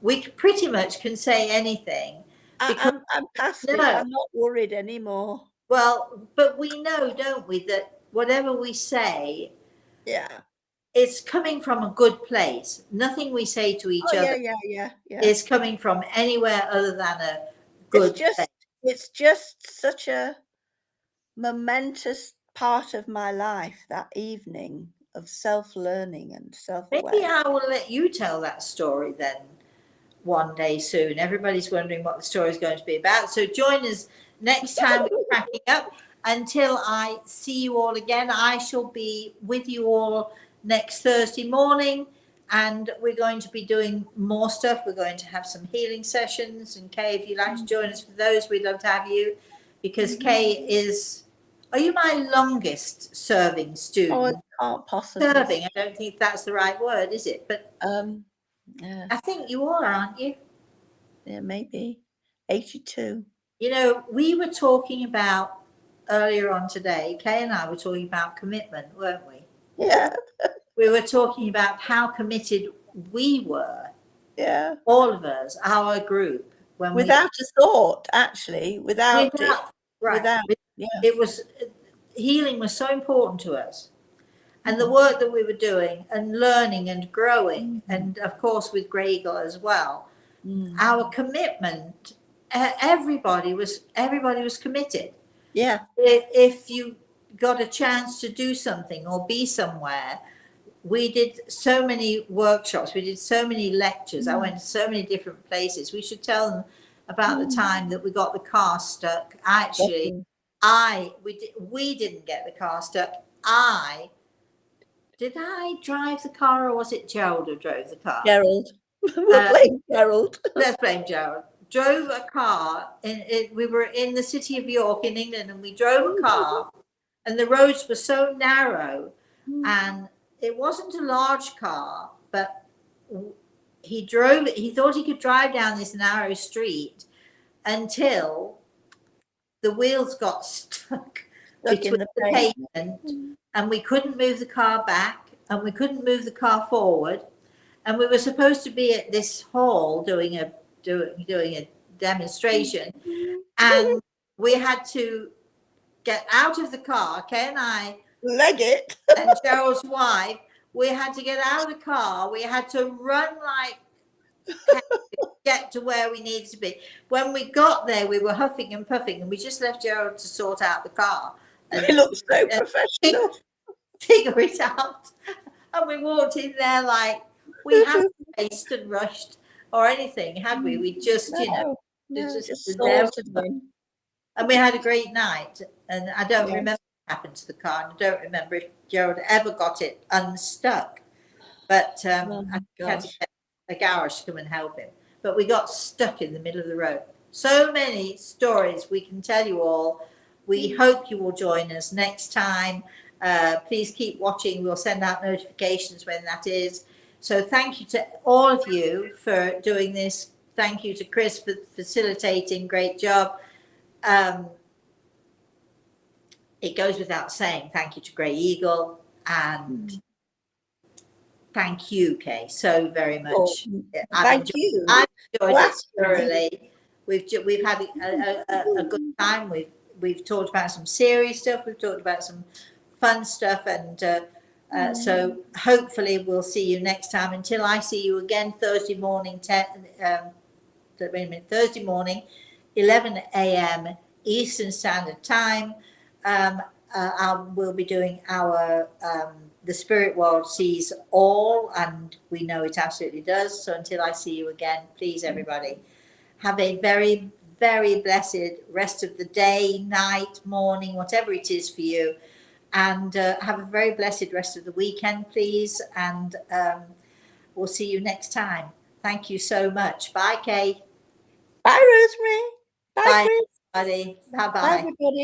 we pretty much can say anything. I'm past it. I'm not worried anymore. Well, but we know, don't we, that whatever we say, it's coming from a good place. Nothing we say to each other is coming from anywhere other than a good place. It's just such a momentous part of my life, that evening of self-learning and self-awareness. Maybe I will let you tell that story then one day soon. Everybody's wondering what the story is going to be about. So join us next time we're cracking up. Until I see you all again, I shall be with you all next Thursday morning, and we're going to be doing more stuff. We're going to have some healing sessions, and Kay, if you'd like to join us for those, we'd love to have you, because Kay are you my longest serving student? Oh, I can't possibly. Serving, I don't think that's the right word, is it? But yeah. I think you are, aren't you? Yeah, maybe 82. We were talking about earlier on today, Kay and I were talking about commitment, weren't we? Yeah. We were talking about how committed we were. Yeah. All of us, our group. Without a thought, actually. Without it. Right. Yeah. It was, healing was so important to us. And the work that we were doing and learning and growing, and of course with Grey Eagle as well, our commitment, everybody was committed. Yeah. If you got a chance to do something or be somewhere, we did so many workshops, we did so many lectures, I went to so many different places. We should tell them about the time that we got the car stuck. Actually, we didn't get the car stuck. Did I drive the car, or was it Gerald who drove the car? Gerald. We'll blame Gerald. Let's blame Gerald. Drove a car, we were in the city of York in England, and we drove a car, and the roads were so narrow, and it wasn't a large car, but he thought he could drive down this narrow street until the wheels got stuck between the pavement, and we couldn't move the car back, and we couldn't move the car forward, and we were supposed to be at this hall doing a demonstration, and we had to get out of the car. Kay and I, leg it, and Gerald's wife, we had to get out of the car. We had to run like to get to where we needed to be. When we got there, we were huffing and puffing, and we just left Gerald to sort out the car. And it looked so professional. Figure it out. And we walked in there like we hadn't raced and rushed or anything, had we? We just, just sorted them. And we had a great night. And I don't remember what happened to the car, and I don't remember if Gerald ever got it unstuck. But I had to get a garage to come and help him. But we got stuck in the middle of the road. So many stories we can tell you all. We hope you will join us next time. Please keep watching. We'll send out notifications when that is. So thank you to all of you for doing this. Thank you to Chris for facilitating. Great job. It goes without saying, thank you to Grey Eagle, and thank you, Kay, so very much. Thank you. I've enjoyed it thoroughly. We've had a good time. We've talked about some serious stuff. We've talked about some fun stuff, and so hopefully we'll see you next time. Until I see you again Thursday morning, Thursday morning, 11 a.m. Eastern Standard Time. We'll be doing our The Spirit World Sees All, and we know it absolutely does. So until I see you again, please, everybody, have a very, very blessed rest of the day, night, morning, whatever it is for you. And have a very blessed rest of the weekend, please. And we'll see you next time. Thank you so much. Bye, Kay. Bye, Rosemary. Bye, Chris. Everybody. Bye-bye. Bye, everybody.